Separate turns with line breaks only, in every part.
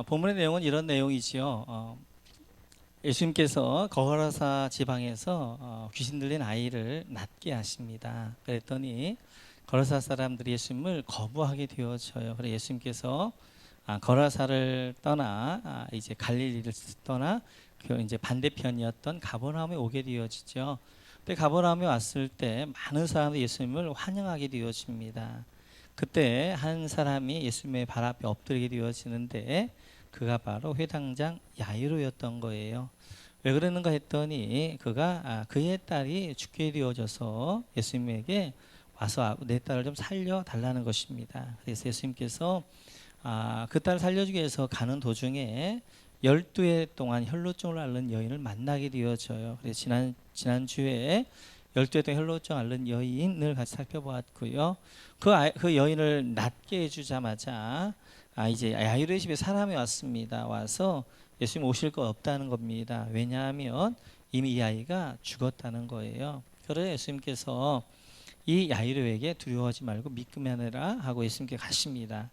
본문의 내용은 이런 내용이지요. 예수님께서 거라사 지방에서 귀신 들린 아이를 낫게 하십니다. 그랬더니 거라사 사람들이 예수님을 거부하게 되어져요. 그래서 예수님께서 거라사를 떠나 이제 갈릴리를 떠나 그 이제 반대편이었던 가버나움에 오게 되어지죠. 근데 가버나움에 왔을 때 많은 사람들이 예수님을 환영하게 되어집니다. 그때 한 사람이 예수님의 발 앞에 엎드리게 되어지는데 그가 바로 회당장 야이로였던 거예요. 왜 그랬는가 했더니 그가 그의 딸이 죽게 되어져서 예수님에게 와서 내 딸을 좀 살려달라는 것입니다. 그래서 예수님께서 그 딸을 살려주기 위해서 가는 도중에 12해 동안 혈루증을 앓는 여인을 만나게 되어져요. 그래서 지난주에 12해 동안 혈루증 앓는 여인을 같이 살펴보았고요. 그 여인을 낫게 해주자마자 이제 야이로의 집에 사람이 왔습니다. 와서 예수님 오실 거 없다는 겁니다. 왜냐하면 이미 이 아이가 죽었다는 거예요. 그래서 예수님께서 이 야이로에게 두려워하지 말고 믿기만 해라 하고 예수님께 가십니다.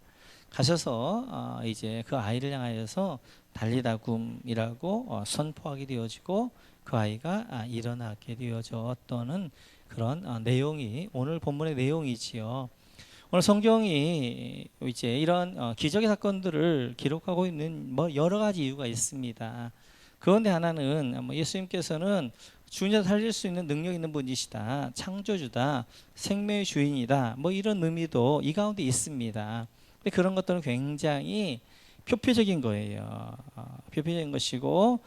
가셔서 이제 그 아이를 향하여서 달리다굼이라고 선포하게 되어지고 그 아이가 일어나게 되어졌다는 그런 내용이 오늘 본문의 내용이지요. 오늘 성경이 이제 이런 기적의 사건들을 기록하고 있는 여러 가지 이유가 있습니다. 그런데 하나는 예수님께서는 죽은 자 살릴 수 있는 능력 있는 분이시다, 창조주다, 생명의 주인이다, 이런 의미도 이 가운데 있습니다. 근데 그런 것들은 굉장히 표피적인 거예요. 표피적인 것이고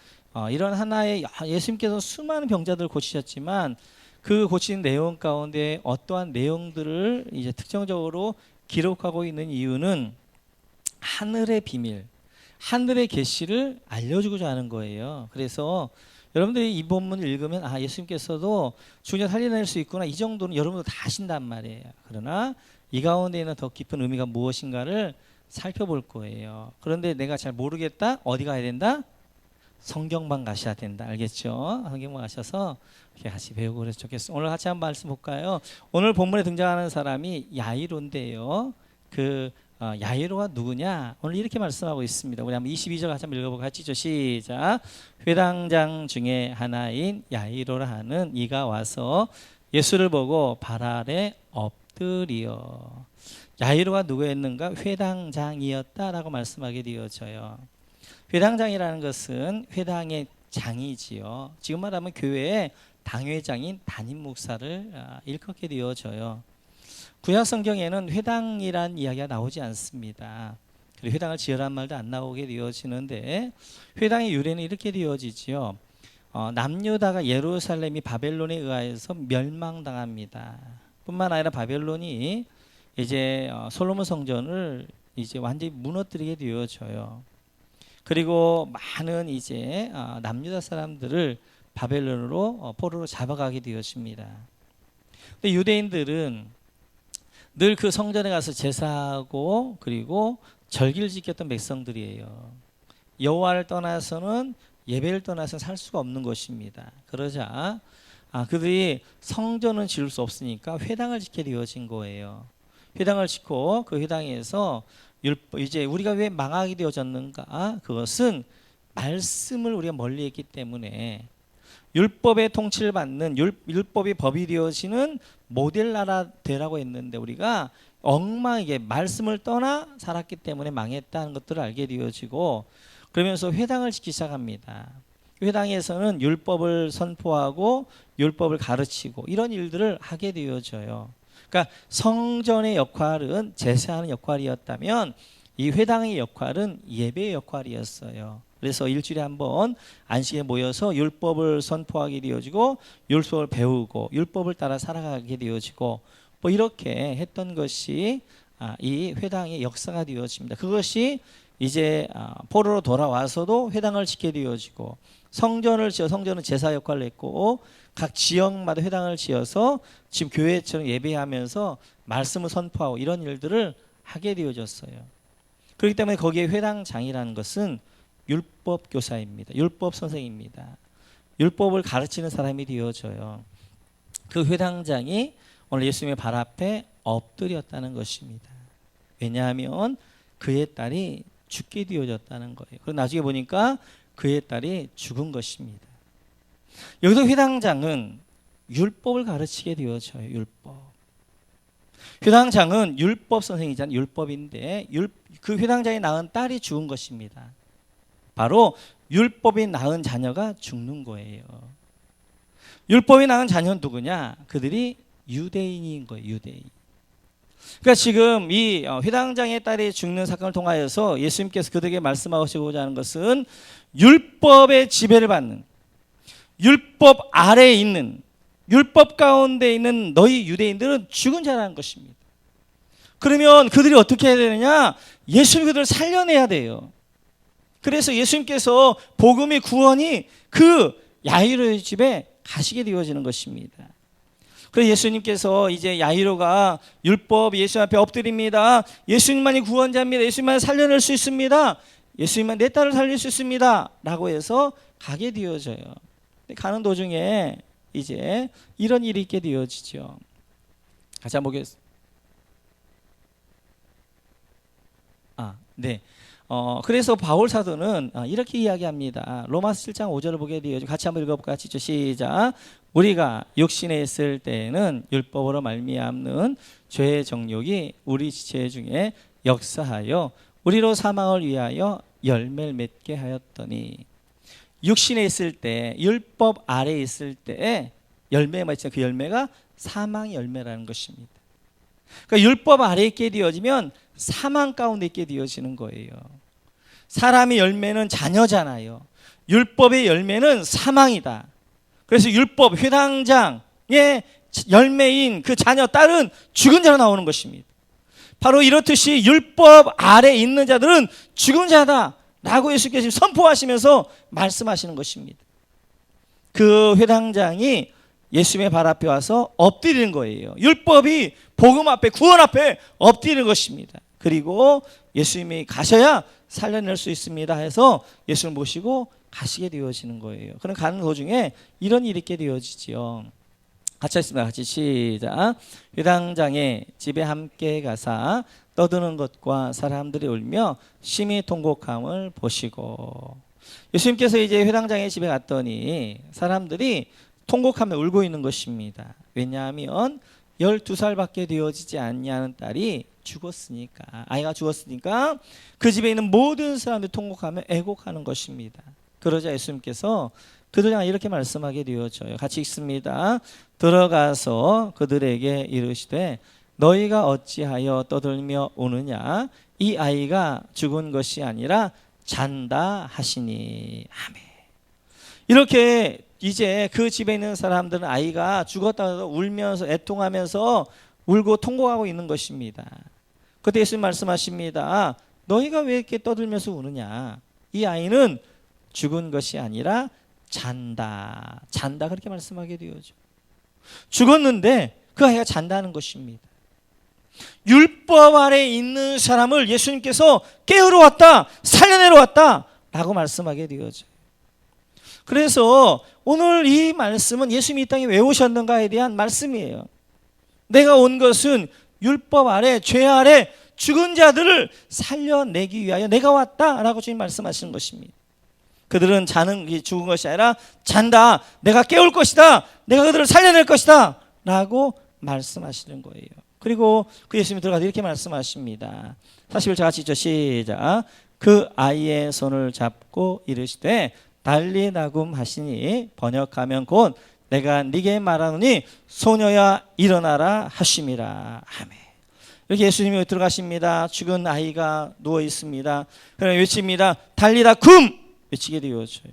이런 하나의 예수님께서 수많은 병자들을 고치셨지만 그 고치는 내용 가운데 어떠한 내용들을 이제 특정적으로 기록하고 있는 이유는 하늘의 비밀, 하늘의 계시를 알려주고자 하는 거예요. 그래서 여러분들이 이 본문을 읽으면 예수님께서도 죽은 자 살려낼 수 있구나, 이 정도는 여러분도 다 아신단 말이에요. 그러나 이 가운데에는 더 깊은 의미가 무엇인가를 살펴볼 거예요. 그런데 내가 잘 모르겠다? 어디 가야 된다? 성경만 가셔야 된다. 알겠죠? 성경만 가셔서 이렇게 같이 배우고 그래서 좋겠어요. 오늘 같이 한번 말씀 볼까요? 오늘 본문에 등장하는 사람이 야이로인데요. 야이로가 누구냐? 오늘 이렇게 말씀하고 있습니다. 우리 한번 22절 같이 한번 읽어보고 같이 시작. 회당장 중에 하나인 야이로라 하는 이가 와서 예수를 보고 발 아래 엎드리어. 야이로가 누구였는가? 회당장이었다라고 말씀하게 되어져요. 회당장이라는 것은 회당의 장이지요. 지금 말하면 교회의 당회장인 담임 목사를 일컫게 되어져요. 구약 성경에는 회당이란 이야기가 나오지 않습니다. 그리고 회당을 지으란 말도 안 나오게 되어지는데 회당의 유래는 이렇게 되어지지요. 남유다가 예루살렘이 바벨론에 의하여서 멸망당합니다. 뿐만 아니라 바벨론이 이제 솔로몬 성전을 이제 완전히 무너뜨리게 되어져요. 그리고 많은 이제 남유다 사람들을 바벨론으로 포로로 잡아가게 되었습니다. 근데 유대인들은 늘 그 성전에 가서 제사하고 그리고 절기를 지켰던 백성들이에요. 여호와를 떠나서는 예배를 떠나서는 살 수가 없는 것입니다. 그러자 그들이 성전은 지을 수 없으니까 회당을 짓게 되어진 거예요. 회당을 짓고 그 회당에서 이제 우리가 왜 망하게 되어졌는가? 그것은 말씀을 우리가 멀리했기 때문에 율법의 통치를 받는 율법이 법이 되어지는 모델 나라 되라고 했는데 우리가 엉망하게 말씀을 떠나 살았기 때문에 망했다는 것들을 알게 되어지고 그러면서 회당을 짓기 시작합니다. 회당에서는 율법을 선포하고 율법을 가르치고 이런 일들을 하게 되어져요. 그러니까 성전의 역할은 제사하는 역할이었다면 이 회당의 역할은 예배의 역할이었어요. 그래서 일주일에 한 번 안식에 모여서 율법을 선포하게 되어지고 율법을 배우고 율법을 따라 살아가게 되어지고 이렇게 했던 것이 이 회당의 역사가 되어집니다. 그것이 이제 포로로 돌아와서도 회당을 짓게 되어지고 성전을 지어 성전은 제사 역할을 했고 각 지역마다 회당을 지어서 지금 교회처럼 예배하면서 말씀을 선포하고 이런 일들을 하게 되어졌어요. 그렇기 때문에 거기에 회당장이라는 것은 율법 교사입니다. 율법 선생입니다. 율법을 가르치는 사람이 되어져요. 그 회당장이 오늘 예수님의 발 앞에 엎드렸다는 것입니다. 왜냐하면 그의 딸이 죽게 되어졌다는 거예요. 그리고 나중에 보니까 그의 딸이 죽은 것입니다. 여기서 회당장은 율법을 가르치게 되어져요. 율법. 회당장은 율법 선생이잖아요. 율법인데 그 회당장이 낳은 딸이 죽은 것입니다. 바로 율법이 낳은 자녀가 죽는 거예요. 율법이 낳은 자녀는 누구냐? 그들이 유대인인 거예요. 유대인. 그러니까 지금 이 회당장의 딸이 죽는 사건을 통하여서 예수님께서 그들에게 말씀하시고자 하는 것은 율법의 지배를 받는, 율법 아래에 있는, 율법 가운데 있는 너희 유대인들은 죽은 자라는 것입니다. 그러면 그들이 어떻게 해야 되느냐? 예수님이 그들을 살려내야 돼요. 그래서 예수님께서 복음의 구원이 그 야이로의 집에 가시게 되어지는 것입니다. 그래서 예수님께서 이제 야이로가 율법 예수 앞에 엎드립니다. 예수님만이 구원자입니다. 예수님만 살려낼 수 있습니다. 예수님만 내 딸을 살릴 수 있습니다. 라고 해서 가게 되어져요. 가는 도중에 이제 이런 일이 있게 되어지죠. 같이 한번 보겠습니다. 네. 그래서 바울 사도는 이렇게 이야기합니다. 로마서 7장 5절을 보게 되어지죠. 같이 한번 읽어볼까요? 시작. 우리가 육신에 있을 때에는 율법으로 말미암는 죄의 정욕이 우리 지체 중에 역사하여 우리로 사망을 위하여 열매를 맺게 하였더니, 육신에 있을 때, 율법 아래에 있을 때에 열매가 있잖아요. 그 열매가 사망의 열매라는 것입니다. 그러니까 율법 아래에 있게 되어지면 사망 가운데 있게 되어지는 거예요. 사람의 열매는 자녀잖아요. 율법의 열매는 사망이다. 그래서 율법 회당장의 열매인 그 자녀 딸은 죽은 자로 나오는 것입니다. 바로 이렇듯이 율법 아래 있는 자들은 죽은 자다 라고 예수께서 선포하시면서 말씀하시는 것입니다. 그 회당장이 예수님의 발 앞에 와서 엎드리는 거예요. 율법이 복음 앞에, 구원 앞에 엎드리는 것입니다. 그리고 예수님이 가셔야 살려낼 수 있습니다 해서 예수를 모시고 가시게 되어지는 거예요. 그럼 가는 도중에 이런 일이 있게 되어지지요. 같이 하겠습니다. 같이 시작. 회당장의 집에 함께 가사 떠드는 것과 사람들이 울며 심히 통곡함을 보시고, 예수님께서 이제 회당장의 집에 갔더니 사람들이 통곡하며 울고 있는 것입니다. 왜냐하면 12살밖에 되어지지 않냐는 딸이 죽었으니까, 아이가 죽었으니까 그 집에 있는 모든 사람들이 통곡하며 애곡하는 것입니다. 그러자 예수님께서 그들을 향해 이렇게 말씀하게 되어져요. 같이 읽습니다. 들어가서 그들에게 이르시되 너희가 어찌하여 떠들며 우느냐? 이 아이가 죽은 것이 아니라 잔다 하시니. 아멘. 이렇게 이제 그 집에 있는 사람들은 아이가 죽었다고 울면서 애통하면서 울고 통곡하고 있는 것입니다. 그때 예수님 말씀하십니다. 너희가 왜 이렇게 떠들면서 우느냐? 이 아이는 죽은 것이 아니라 잔다. 잔다 그렇게 말씀하게 되어죠. 죽었는데 그 아이가 잔다는 것입니다. 율법 아래 있는 사람을 예수님께서 깨우러 왔다, 살려내러 왔다 라고 말씀하게 되어죠. 그래서 오늘 이 말씀은 예수님이 이 땅에 왜 오셨는가에 대한 말씀이에요. 내가 온 것은 율법 아래, 죄 아래 죽은 자들을 살려내기 위하여 내가 왔다라고 주님 말씀하시는 것입니다. 그들은 죽은 것이 아니라 잔다. 내가 깨울 것이다. 내가 그들을 살려낼 것이다 라고 말씀하시는 거예요. 그리고 그 예수님이 들어가서 이렇게 말씀하십니다. 41절 같이 읽죠. 시작. 그 아이의 손을 잡고 이르시되 달리나굼 하시니, 번역하면 곧 내가 네게 말하노니 소녀야 일어나라 하심이라. 아멘. 이렇게 예수님이 들어가십니다. 죽은 아이가 누워 있습니다. 그러면 외칩니다. 달리다 굼 외치게 되어져요.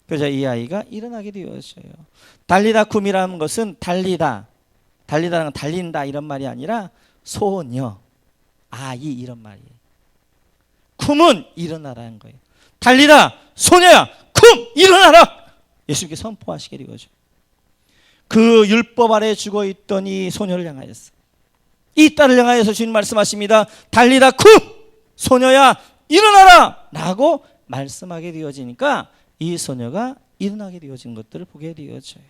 그러자 이 아이가 일어나게 되어져요. 달리다 굼이라는 것은 달리다라는 건 달린다 이런 말이 아니라 소녀, 아이 이런 말이에요. 굼은 일어나라는 거예요. 달리다 소녀야 굼 일어나라 예수님께 선포하시게 되어져요. 그 율법 아래 죽어있던 이 소녀를 향하여서, 이 딸을 향하여서 주님 말씀하십니다. 달리다 굼 소녀야 일어나라 라고 말씀하게 되어지니까 이 소녀가 일어나게 되어진 것들을 보게 되어져요.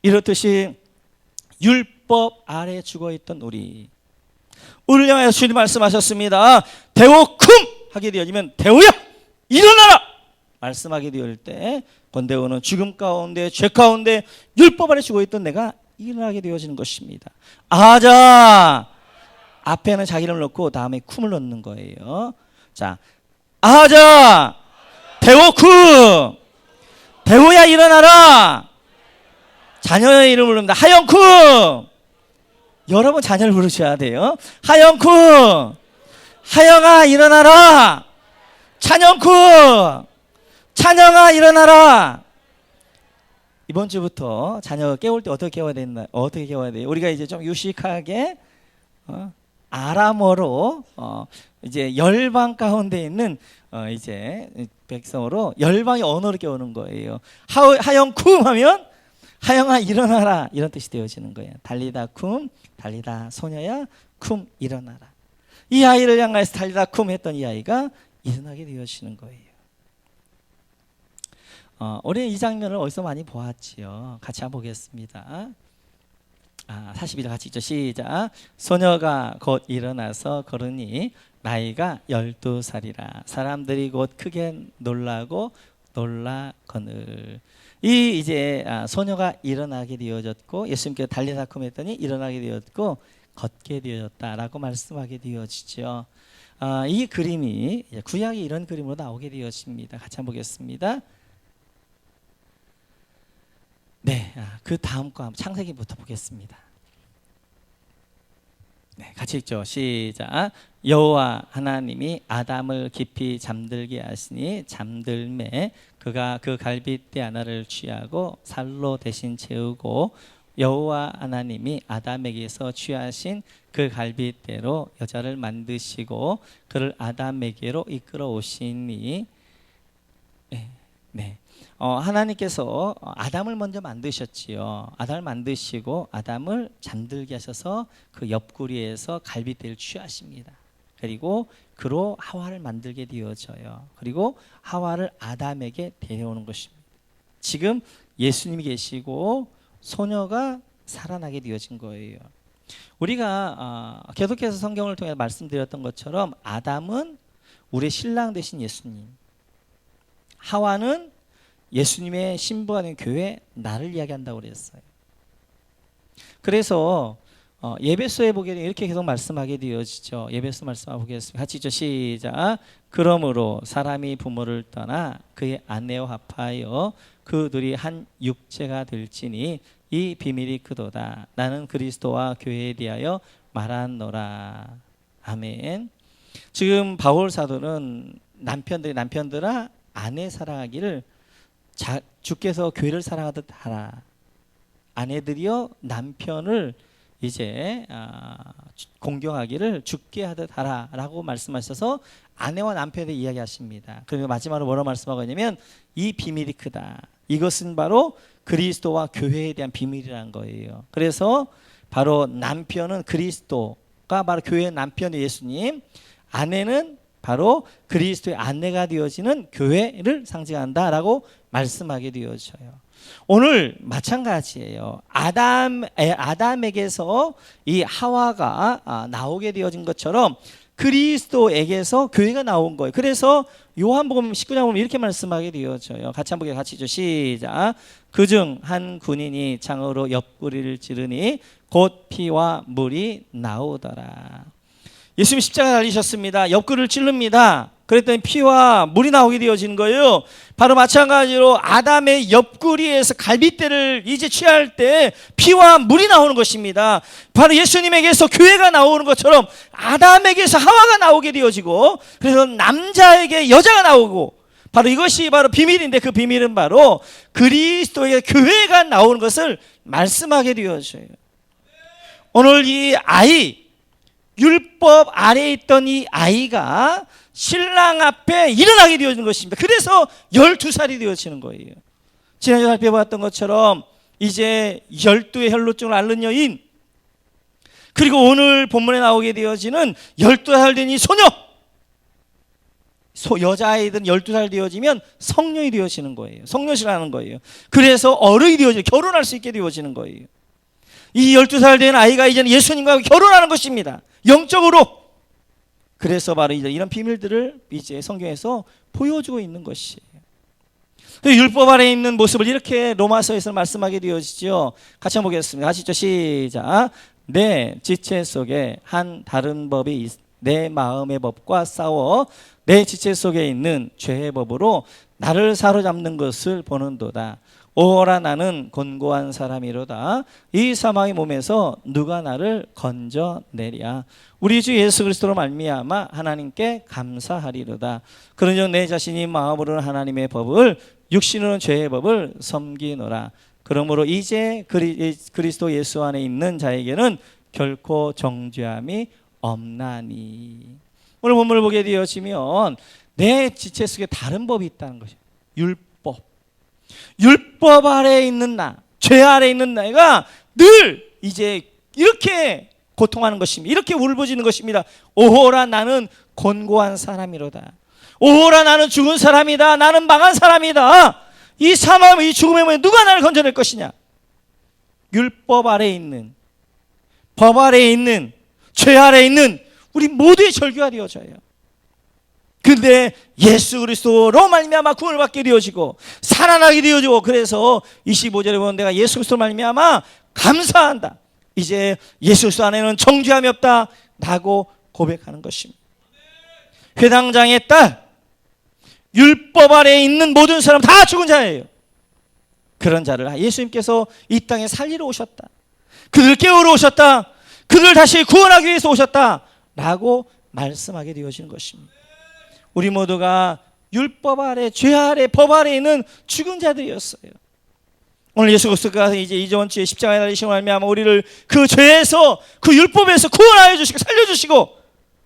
이렇듯이 율법 아래 죽어있던 우리를 향하여 주님 말씀하셨습니다. 대오쿰 하게 되어지면 대오야 일어나라 말씀하게 되었을 때 건대오는 죽음 가운데 죄 가운데 율법 아래 죽어 있던 내가 일어나게 되어지는 것입니다. 아자 앞에는 자기 이름을 넣고 다음에 쿰을 넣는 거예요. 자, 아자 대오쿰 대오야 일어나라. 자녀의 이름을 부릅니다. 하영쿰 여러분 자녀를 부르셔야 돼요. 하영쿰 하영아 일어나라. 찬영쿰 찬영아 일어나라. 이번 주부터 자녀가 깨울 때 어떻게 깨워야 되나? 어떻게 깨워야 돼요? 우리가 이제 좀 유식하게 아람어로 이제 열방 가운데 있는 이제 백성으로 열방의 언어를 깨우는 거예요. 하영쿰 하면 하영아 일어나라 이런 뜻이 되어지는 거예요. 달리다 쿰 달리다 소녀야 쿰 일어나라. 이 아이를 향해서 달리다 쿰 했던 이 아이가 일어나게 되어지는 거예요. 우리 이 장면을 어디서 많이 보았지요. 같이 한번 보겠습니다. 41절 같이 있죠. 시작. 소녀가 곧 일어나서 걸으니 나이가 12살이라 사람들이 곧 크게 놀라고 놀라거늘. 이 이제 소녀가 일어나게 되어졌고 예수님께서 달리다 쿰 했더니 일어나게 되었고 걷게 되어졌다라고 말씀하게 되어지죠. 이 그림이 구약이 이런 그림으로 나오게 되었습니다. 같이 한번 보겠습니다. 네, 그 다음 거 창세기부터 보겠습니다. 네, 같이 읽죠. 시작. 여호와 하나님이 아담을 깊이 잠들게 하시니 잠들매 그가 그 갈빗대 하나를 취하고 살로 대신 채우고 여호와 하나님이 아담에게서 취하신 그 갈빗대로 여자를 만드시고 그를 아담에게로 이끌어 오시니 네. 하나님께서 아담을 먼저 만드셨지요. 아담을 만드시고 아담을 잠들게 하셔서 그 옆구리에서 갈빗대를 취하십니다. 그리고 그로 하와를 만들게 되어져요. 그리고 하와를 아담에게 데려오는 것입니다. 지금 예수님이 계시고 소녀가 살아나게 되어진 거예요. 우리가 계속해서 성경을 통해 말씀드렸던 것처럼 아담은 우리의 신랑 되신 예수님, 하와는 예수님의 신부가 된 교회 나를 이야기한다고 그랬어요. 그래서 예배소에 보게 되면 이렇게 계속 말씀하게 되어지죠. 예배소 말씀하고 보겠습니다. 같이 있죠. 시작. 그러므로 사람이 부모를 떠나 그의 아내와 합하여 그 둘이 한 육체가 될지니 이 비밀이 크도다. 나는 그리스도와 교회에 대하여 말하노라. 아멘. 지금 바울 사도는 남편들아 아내 사랑하기를 주께서 교회를 사랑하듯 하라. 아내들이여 남편을 이제 공경하기를 주께 하듯 하라라고 말씀하셔서 아내와 남편에 이야기하십니다. 그리고 마지막으로 뭐라고 말씀하고 있냐면 이 비밀이 크다. 이것은 바로 그리스도와 교회에 대한 비밀이라는 거예요. 그래서 바로 남편은 그리스도가 바로 교회의 남편이 예수님, 아내는 바로 그리스도의 아내가 되어지는 교회를 상징한다라고 말씀하게 되어져요. 오늘 마찬가지예요. 아담에게서 이 하와가 나오게 되어진 것처럼 그리스도에게서 교회가 나온 거예요. 그래서 요한복음 19장 보면 이렇게 말씀하게 되어져요. 같이 한번 같이 죠. 시작. 그중 한 군인이 창으로 옆구리를 찌르니 곧 피와 물이 나오더라. 예수님 십자가 달리셨습니다. 옆구리를 찌릅니다. 그랬더니 피와 물이 나오게 되어지는 거예요. 바로 마찬가지로 아담의 옆구리에서 갈빗대를 이제 취할 때 피와 물이 나오는 것입니다. 바로 예수님에게서 교회가 나오는 것처럼 아담에게서 하와가 나오게 되어지고 그래서 남자에게 여자가 나오고 바로 이것이 바로 비밀인데 그 비밀은 바로 그리스도의 교회가 나오는 것을 말씀하게 되어져요. 오늘 이 아이 율법 아래에 있던 이 아이가 신랑 앞에 일어나게 되어지는 것입니다. 그래서 12살이 되어지는 거예요. 지난주에 살펴봤던 것처럼 이제 12의 혈루증을 앓는 여인, 그리고 오늘 본문에 나오게 되어지는 12살 된 이 소녀, 여자아이들은 12살 되어지면 성년이 되어지는 거예요. 성년이라는 거예요. 그래서 어른이 되어지고 결혼할 수 있게 되어지는 거예요. 이 12살 된 아이가 이제는 예수님과 결혼하는 것입니다. 영적으로. 그래서 바로 이제 이런 비밀들을 이제 성경에서 보여주고 있는 것이에요. 율법 아래에 있는 모습을 이렇게 로마서에서 말씀하게 되어지죠. 같이 한번 보겠습니다. 하시죠. 시작. 내 지체 속에 한 다른 법이 내 마음의 법과 싸워 내 지체 속에 있는 죄의 법으로 나를 사로잡는 것을 보는도다. 오라 나는 곤고한 사람이로다. 이 사망의 몸에서 누가 나를 건져내랴. 우리 주 예수 그리스도로 말미암아 하나님께 감사하리로다. 그러므로 내 자신이 마음으로는 하나님의 법을 육신으로는 죄의 법을 섬기노라. 그러므로 이제 그리스도 예수 안에 있는 자에게는 결코 정죄함이 없나니. 오늘 본문을 보게 되어지면 내 지체 속에 다른 법이 있다는 것이에요. 율법 아래에 있는 나, 죄 아래에 있는 나가 늘 이제 이렇게 고통하는 것입니다. 이렇게 울부짖는 것입니다. 오호라 나는 곤고한 사람이로다. 오호라 나는 죽은 사람이다. 나는 망한 사람이다. 이 사망, 이 죽음의 몸에 누가 나를 건져낼 것이냐. 율법 아래에 있는, 법 아래에 있는, 죄 아래에 있는 우리 모두의 절규가 되어져요. 근데 예수 그리스도로 말미암아 구원을 받게 되어지고 살아나게 되어지고, 그래서 25절에 보면 내가 예수 그리스도로 말미암아 감사한다. 이제 예수 그리스도 안에는 정죄함이 없다 라고 고백하는 것입니다. 회당장의 딸, 율법 아래에 있는 모든 사람 다 죽은 자예요. 그런 자를 예수님께서 이 땅에 살리러 오셨다. 그들 깨우러 오셨다. 그들 다시 구원하기 위해서 오셨다 라고 말씀하게 되어지는 것입니다. 우리 모두가 율법 아래, 죄 아래, 법 아래 있는 죽은 자들이었어요. 오늘 예수 그리스도가 이제 이번 주에 십자가에 달리신 말미암아 우리를 그 죄에서, 그 율법에서 구원하여 주시고 살려주시고,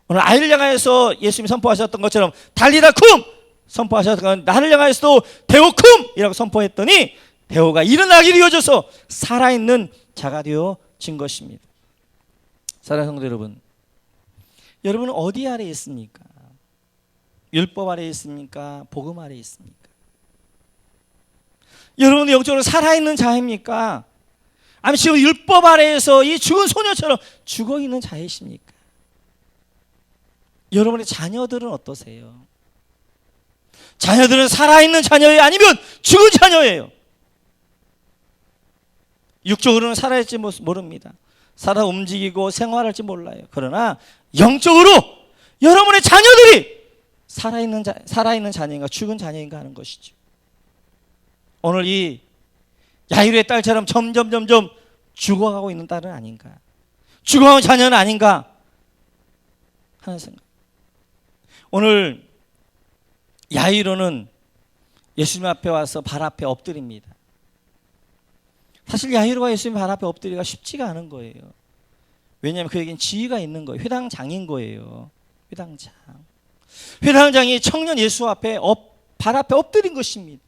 오늘 아이를 향하여서 예수님이 선포하셨던 것처럼 달리다 쿰 선포하셨던 건 나를 향하여서도 데오 쿰이라고 선포했더니 데오가 일어나게 되어져서 살아있는 자가 되어진 것입니다. 사랑하는 성도 여러분, 여러분은 어디 아래 있습니까? 율법 아래 있습니까? 복음 아래 있습니까? 여러분은 영적으로 살아있는 자입니까? 아니면 지금 율법 아래에서 이 죽은 소녀처럼 죽어있는 자이십니까? 여러분의 자녀들은 어떠세요? 자녀들은 살아있는 자녀예요? 아니면 죽은 자녀예요? 육적으로는 살아있지 모릅니다. 살아 움직이고 생활할지 몰라요. 그러나 영적으로 여러분의 자녀들이 살아있는 자녀인가 죽은 자녀인가 하는 것이죠. 오늘 이 야이로의 딸처럼 점점 죽어가고 있는 딸은 아닌가, 죽어가는 자녀는 아닌가 하는 생각. 오늘 야이로는 예수님 앞에 와서 발 앞에 엎드립니다. 사실 야이로가 예수님 발 앞에 엎드리기가 쉽지가 않은 거예요. 왜냐하면 그에겐 지위가 있는 거예요. 회당장인 거예요. 회당장이 청년 예수 앞에 발 앞에 엎드린 것입니다.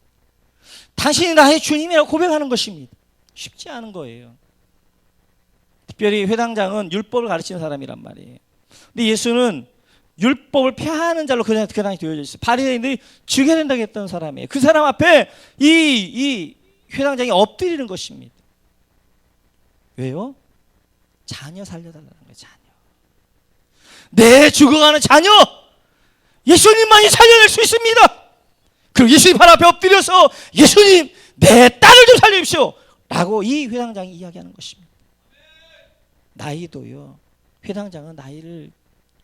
당신이 나의 주님이라고 고백하는 것입니다. 쉽지 않은 거예요. 특별히 회당장은 율법을 가르치는 사람이란 말이에요. 근데 예수는 율법을 폐하는 자로 그 당시 되어져 있어요. 바리새인들이 죽여야 된다고 했던 사람이에요. 그 사람 앞에 이 회당장이 엎드리는 것입니다. 왜요? 자녀 살려달라는 거예요. 자녀. 내 죽어가는 자녀, 예수님만이 살려낼 수 있습니다. 그리고 예수님 발 앞에 엎드려서 예수님 내 딸을 좀 살려주십시오 라고 이 회당장이 이야기하는 것입니다. 나이도요, 회당장은 나이를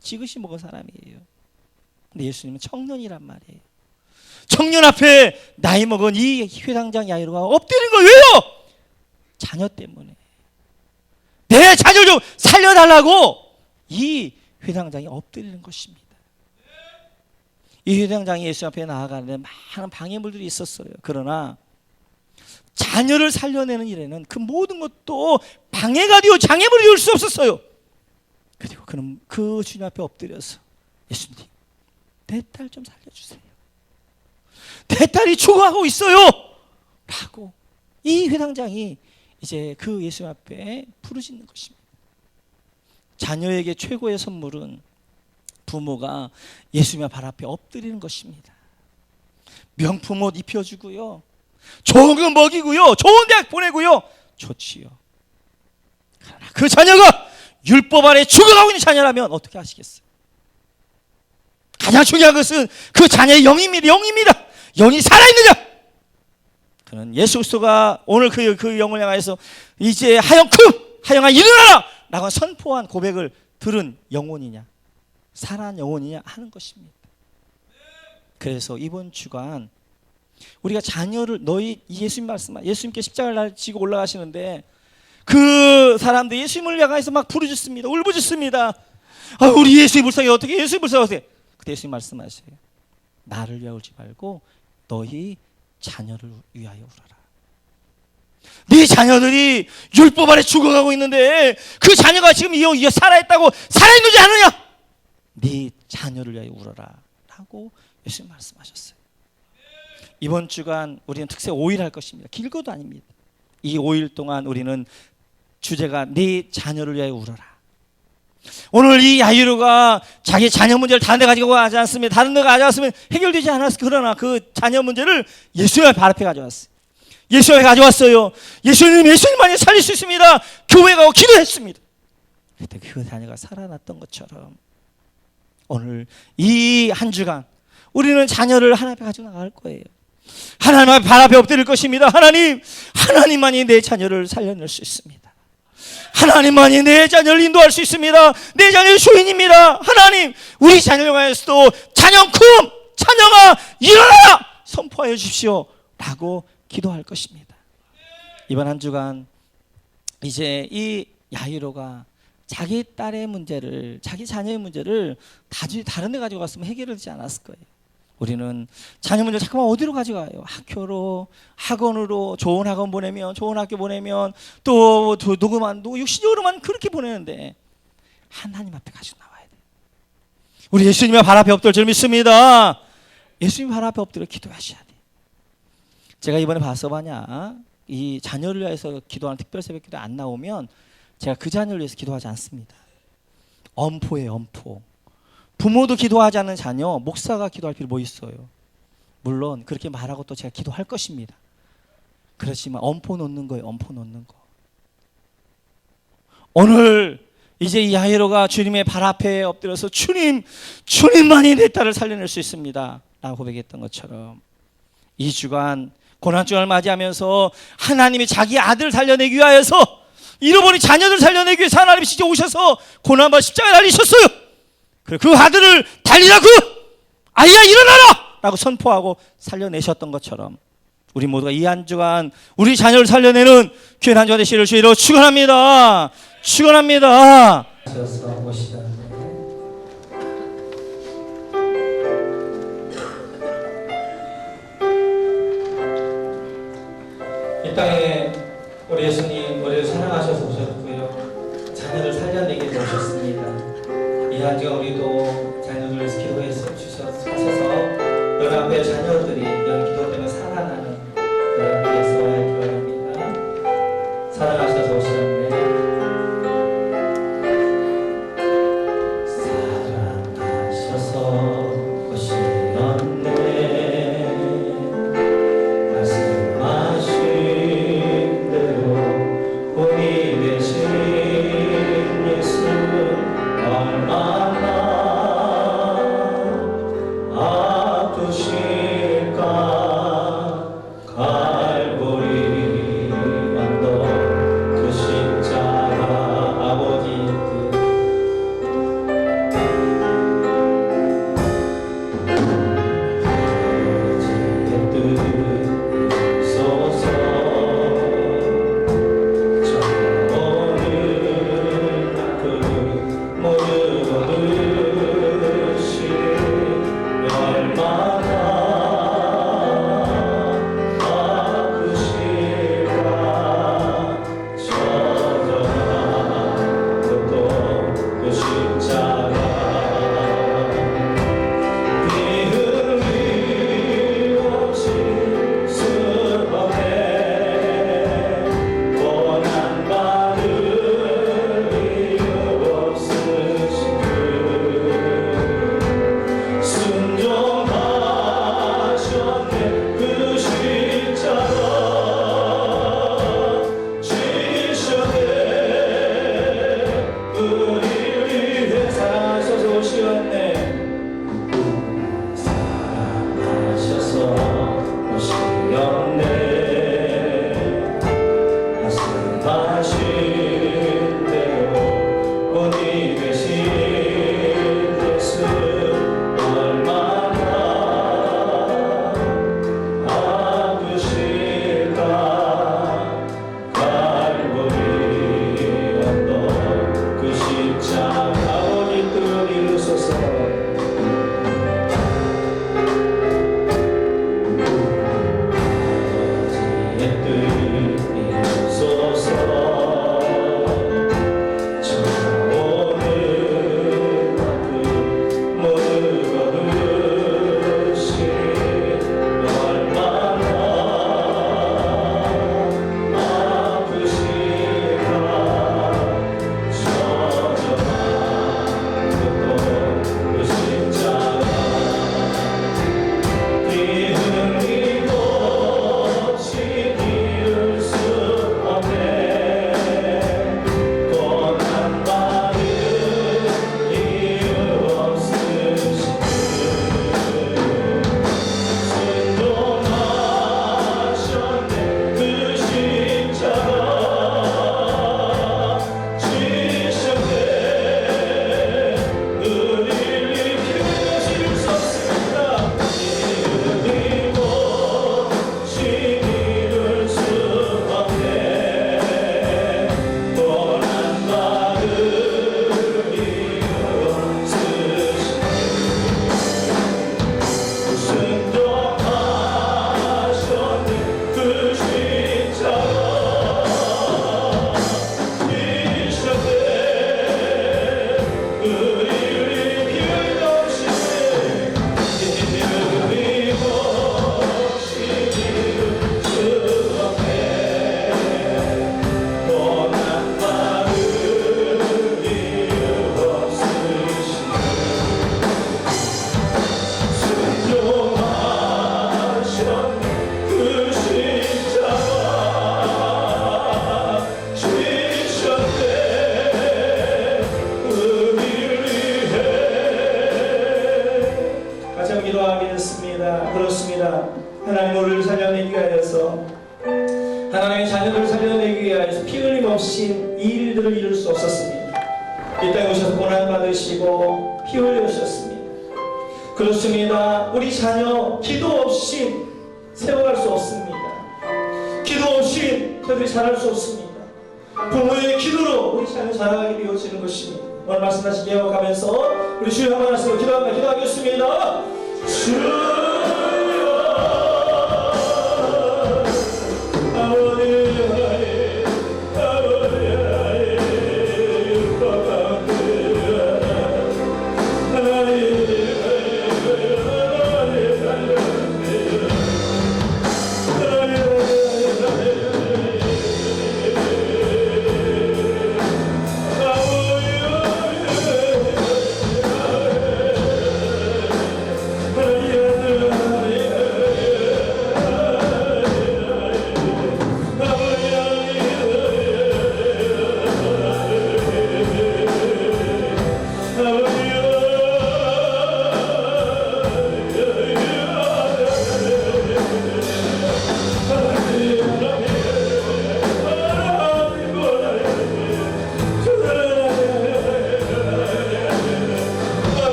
지그시 먹은 사람이에요. 근데 예수님은 청년이란 말이에요. 청년 앞에 나이 먹은 이 회당장 야이로가 엎드린 거예요. 왜요? 자녀 때문에. 내 자녀 좀 살려달라고 이 회당장이 엎드리는 것입니다. 이 회당장이 예수 앞에 나아가는데 많은 방해물들이 있었어요. 그러나 자녀를 살려내는 일에는 그 모든 것도 방해가 되어 장애물이 될 수 없었어요. 그리고 그는 그 주님 앞에 엎드려서 예수님, 내 딸 좀 살려주세요. 내 딸이 죽어가고 있어요 라고 이 회당장이 이제 그 예수 앞에 부르짖는 것입니다. 자녀에게 최고의 선물은 부모가 예수님의 발 앞에 엎드리는 것입니다. 명품 옷 입혀주고요, 좋은 거 먹이고요, 좋은 대학 보내고요, 좋지요. 그러나 그 자녀가 율법 아래 죽어가고 있는 자녀라면 어떻게 하시겠어요? 가장 중요한 것은 그 자녀의 영입니다. 영입니다. 영이 살아있느냐? 그는 예수 그리스도가 오늘 그 영을 향하여서 이제 하영아 일어나라! 라고 선포한 고백을 들은 영혼이냐, 살아난 영혼이냐 하는 것입니다. 그래서 이번 주간 우리가 자녀를, 너희 예수님 말씀, 예수님께 십자가를 지고 올라가시는데 그 사람들 예수님을 향해서 막 부르짖습니다. 울부짖습니다. 우리 예수님 불쌍해 어떻게, 예수님 불쌍해 어떻게. 그때 예수님 말씀하세요. 나를 위하여 울지 말고 너희 자녀를 위하여 울어라. 네 자녀들이 율법 아래 죽어가고 있는데 그 자녀가 지금 살아있다고, 살아있는지 않느냐? 네 자녀를 위하여 울어라 라고 예수님 말씀하셨어요. 이번 주간 우리는 특세 5일 할 것입니다. 길고도 아닙니다. 이 5일 동안 우리는 주제가 네 자녀를 위하여 울어라. 오늘 이 야이로가 자기 자녀 문제를 다른 데 가지고 가지 않습니다. 다른 데 가져왔으면 해결되지 않았어요. 그러나 그 자녀 문제를 예수님의 발 앞에 가져왔어요. 예수님이 가져왔어요. 예수님만이 살릴 수 있습니다. 교회 가고 기도했습니다. 그때 그 자녀가 살아났던 것처럼 오늘 이 한 주간 우리는 자녀를 하나님 앞에 가지고 나갈 거예요. 하나님 앞에 발 앞에 엎드릴 것입니다. 하나님만이 내 자녀를 살려낼 수 있습니다. 하나님만이 내 자녀를 인도할 수 있습니다. 내 자녀의 주인입니다. 하나님, 우리 자녀를 위해서도 자녀금, 자녀가 일어나라! 선포하여 주십시오 라고 기도할 것입니다. 이번 한 주간 이제 이 야이로가 자기 딸의 문제를, 자기 자녀의 문제를 다른 데 가지고 갔으면 해결되지 않았을 거예요. 우리는 자녀 문제를 자꾸만 어디로 가져가요? 학교로, 학원으로, 좋은 학원 보내면, 좋은 학교 보내면, 또 육신적으로만 그렇게 보내는데 하나님 앞에 가지고 나와야 돼요. 우리 예수님의 발 앞에 엎드려 줄 믿습니다. 예수님 발 앞에 엎드려 기도하셔야 돼요. 제가 이번에 이 자녀를 위해서 기도하는 특별 새벽 기도 안 나오면 제가 그 자녀를 위해서 기도하지 않습니다. 엄포예요, 엄포. 부모도 기도하지 않는 자녀, 목사가 기도할 필요 뭐 있어요? 물론 그렇게 말하고 또 제가 기도할 것입니다. 그렇지만 엄포 놓는 거예요, 엄포 놓는 거. 오늘 이제 이 야이로가 주님의 발 앞에 엎드려서 주님만이 내 딸을 살려낼 수 있습니다 라고 고백했던 것처럼 이 주간 고난주간을 맞이하면서 하나님이 자기 아들을 살려내기 위하여서 잃어버린 자녀들 살려내기 위해서 하나님이 직접 오셔서 고난받아 십자가에 달리셨어요. 그 아들을 달리라, 아이야 일어나라! 라고 선포하고 살려내셨던 것처럼 우리 모두가 이 한 주간 우리 자녀를 살려내는 귀한 한 주간 되시기를 주의로 축원합니다. 축원합니다. 이 땅에 우리 예수님 우리를 사랑하셔서 오셨고요. 자녀를 살려내기 위해 오셨습니다. 이 한 주간 우리도 자녀들을 위해서 기도해 주셔서 여러분 앞에 자녀들이 이런 기도 때문에 살아나는 그런 예수와 기도합니다. 사랑하셔서 오셨네.
얼마나 그렇습니다. 하나님 우리를 살려내기 위하여서, 하나님의 자녀를 살려내기 위하여서 피 흘림 없이 이 일들을 이룰 수 없었습니다. 이 땅에 오셔서 고난받으시고 피 흘리셨습니다. 그렇습니다. 우리 자녀 기도 없이 세워갈 수 없습니다. 기도 없이 저들이 자랄 수 없습니다. 부모의 기도로 우리 자녀 자라게 되어지는 것입니다. 오늘 말씀 다시 기억하면서 우리 주여 한번 하시고 기도하겠습니다. 주여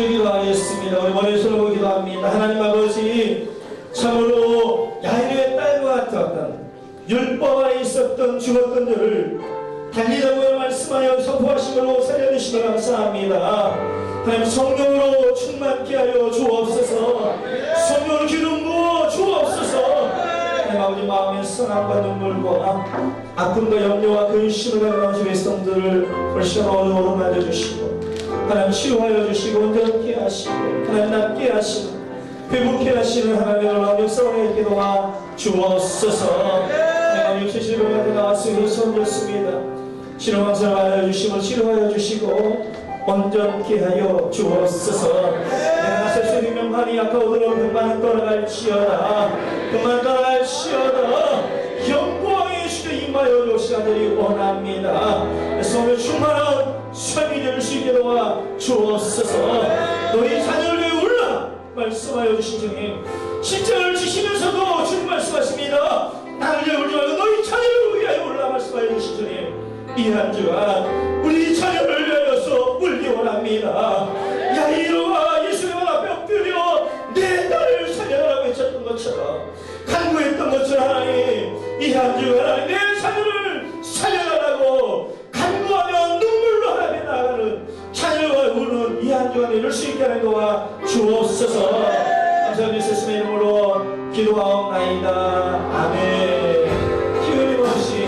기도하겠습니다. 우리 머리를 숙이고 기도합니다. 하나님 아버지, 참으로 야이로의 딸과 같았던 율법 안에 있었던 죽었던 자를 달리자고 말씀하여 선포하심으로 살려주시기 감사합니다. 하나님 성령으로 충만케 하여 주옵소서. 성령으로 기름 부어 주옵소서. 하나님 아버지, 마음의 선함과 눈물과 아픔과 염려와 근심을 가진 주의 성들을 오늘 시간 어둠으로 만져주시고, 하나님 치유하여 주시고 온전케 하시고 하나님 낫게 하시고 회복케 하시는 하나님의 놀라운 역사의 기도가 주옵소서. 내가 67명한테 나왔으니 손졌습니다. 치료망사를 알려주시고 치료하여 주시고 온전케 하여 주옵소서. 내가 나설 수 명하니 아까우도록 그만 떠나갈지어다. 그만 떠나갈지어다. 영광의 주여 임하여 주시기를 원합니다. 성령 충만한 삶이 될 수 있게 도와 주옵소서. 너희 자녀를 위해 올라 말씀하여 주신 주님, 십자가를 지시면서도 주님 말씀하십니다. 나를 위해 울지 말고 너희 자녀를 위하여 올라 말씀하여 주신 주님, 이 한 주간 우리 자녀를 위하여서 울기 원합니다. 야이로와 예수의 발 앞에 엎드려 내 딸을 살려라고 외쳤던 것처럼, 간구했던 것처럼 하나님, 이 한 주간 하나님 내 자녀를 살려달라고 간구하며 눈물로 하나님 나아가는 자녀가 우는 이 한 주간 이룰 수 있게 하는 도와 주옵소서. 감사합니다. 예수님의 이름으로 기도하옵나이다. 아멘. 피 흘림 없이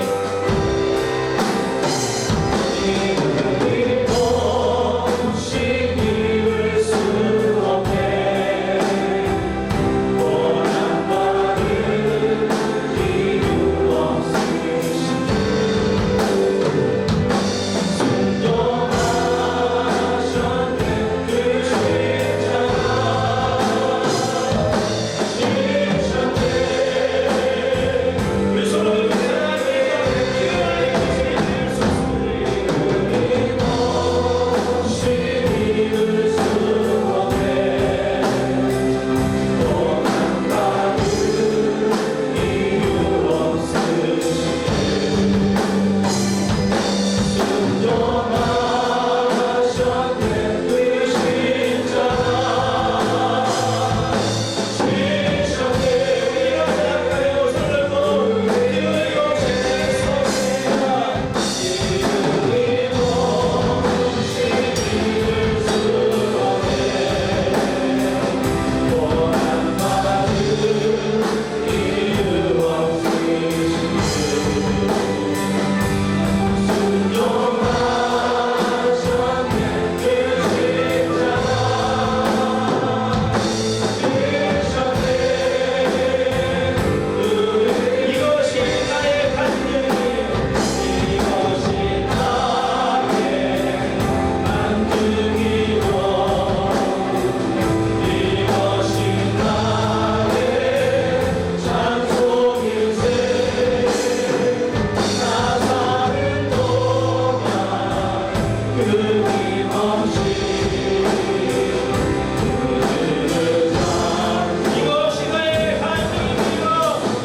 이것이 나의 간증입니다.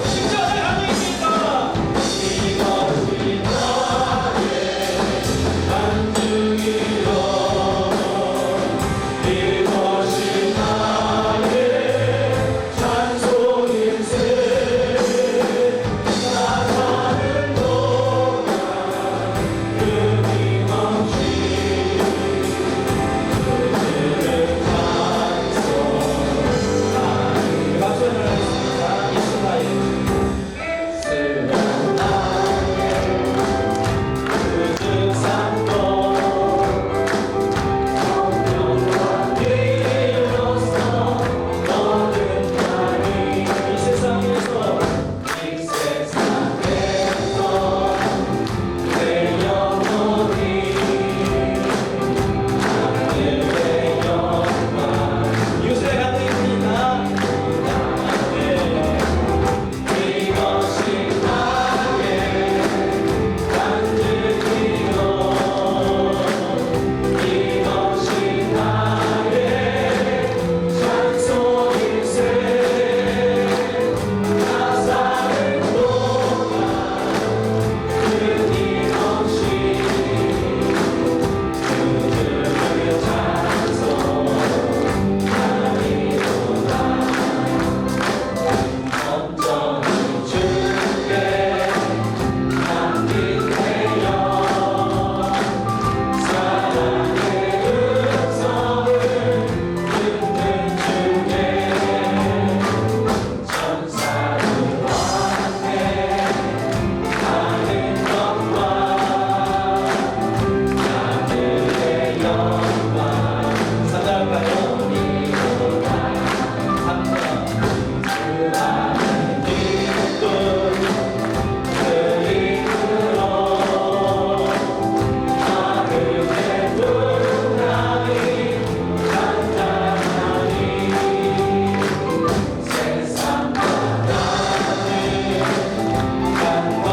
진짜 내 간증입니다. 이것이 나의 간증이요. 이것이 나의 찬송일세. 나 사는 동안 끊임없이 그들을 찬송하리. 박수를 하겠습니다. 이스라엘 쓰는 나의 그 산도 성령과 이로써 거듭나니 이 세상에서 내 영혼이 하늘의 영광 이웃의 간증입니다. 이것이 나의 간증이요. 이것이 나의 찬송일세. 나 사는 동안 끊임없이 그들을 찬송하리로다. 온전히 주께 남긴 내영 사랑의 음성을 듣는 중에 천사들과 함께 하는 것과 하늘의 영광 사랑하여 이로다. 그 안에 기쁨 그 이끌어 마음의 분함이 간단하니 세상 바다는 간건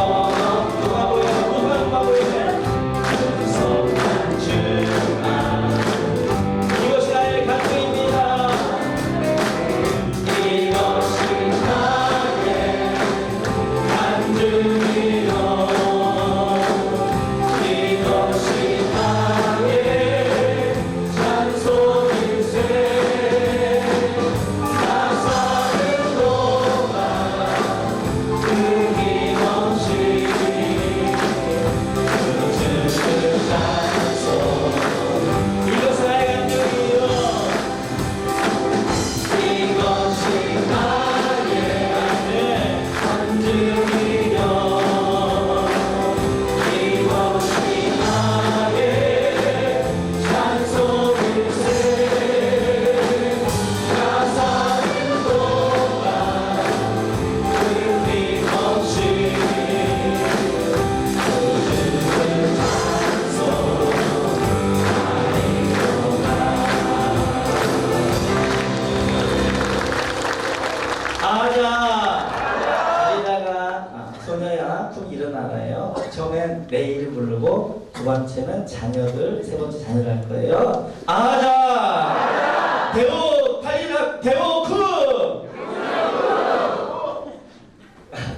누가 보여 누가 보이네 무성한 주만 이것이 나의 간증입니다. 이것이 나의 간증이요. 이것이 나의 찬송일세. 나 사는 동안 끊임없이 그들을 찬송. 이것이 나의 간증이요. 이것이 나의 간증이요. 이것이 나의 찬송일세. 나 사는 동안 끊임없이 그들을 아자 다리다가 소녀야 쿵 일어나라요. 처음엔 내일 부르고 두 번째는 자녀들 세 번째 자녀를 할 거예요. 아자 대호 다리다 대호 쿵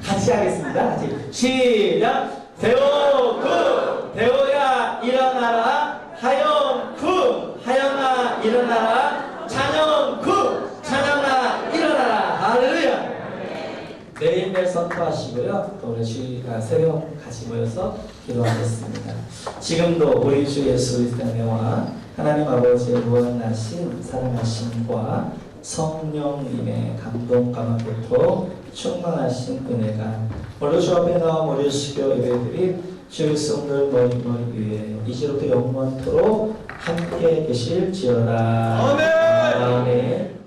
같이 하겠습니다. 같이 시작. 대호 쿵 대호야 일어나라. 하영 쿵 하영아 일어나라. 찬영 쿵 찬영아 일어나라. 할렐루야. 매일매일 선포하시고요. 또 우리 주일과 새벽 같이 모여서 기도하겠습니다. 지금도 우리 주 예수 그리스도의 은혜와 하나님 아버지의 무한하신 사랑하심과 성령님의 감동감을 베풀어 충만하신 은혜가 오늘 주 앞에 나와 머리 숙여 예배드린 주 성들 머리 위에 이제부터 영원토록 함께 계실지어다. 아멘. 아멘.